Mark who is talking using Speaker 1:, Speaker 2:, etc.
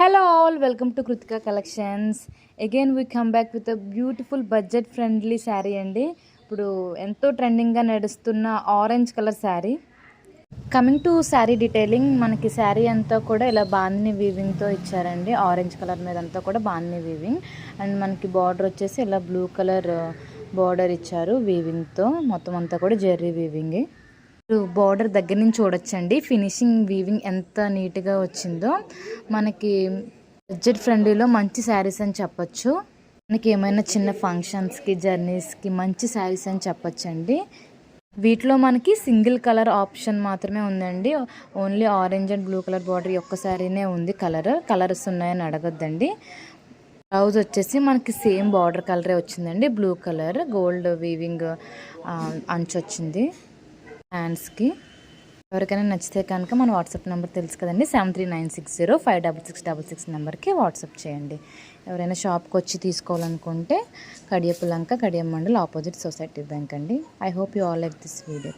Speaker 1: Hello all, welcome to Kritika Collections. Again we come back with a beautiful budget friendly saree అండి. ఇప్పుడు ఎంతో trending గా నడుస్తున్న orange colour saree. Coming to sari detailing, మనకి శారీ అంతా కూడా ఇలా బాందిని వీవింగ్తో ఇచ్చారండి. ఆరెంజ్ కలర్ మీద అంతా కూడా బాందిని వీవింగ్, అండ్ మనకి బార్డర్ వచ్చేసి ఇలా బ్లూ కలర్ బార్డర్ ఇచ్చారు వీవింగ్తో. మొత్తం అంతా కూడా జెర్రీ వీవింగ్. బార్డర్ దగ్గర నుంచి చూడొచ్చండి ఫినిషింగ్ వీవింగ్ ఎంత నీట్గా వచ్చిందో. మనకి బడ్జెట్ ఫ్రెండ్లీలో మంచి శారీస్ అని చెప్పొచ్చు. మనకి ఏమైనా చిన్న ఫంక్షన్స్కి జర్నీస్కి మంచి శారీస్ అని చెప్పొచ్చండి. వీటిలో మనకి సింగిల్ కలర్ ఆప్షన్ మాత్రమే ఉందండి. Only orange and blue colour border ఒక్క శారీనే ఉంది. కలర్స్ ఉన్నాయని అడగొద్దండి. బ్లౌజ్ వచ్చేసి మనకి సేమ్ బార్డర్ కలరే వచ్చిందండి. బ్లూ కలర్ గోల్డ్ వీవింగ్ అంచు వచ్చింది హ్యాండ్స్కి. ఎవరికైనా నచ్చితే కనుక మన వాట్సాప్ నెంబర్ తెలుసు కదండి, 7396056666 నెంబర్కి వాట్సాప్ చేయండి. ఎవరైనా షాప్కి వచ్చి తీసుకోవాలనుకుంటే Kadiyapulanka Kadiyam mandal opposite society bank అండి. I hope you all like this video.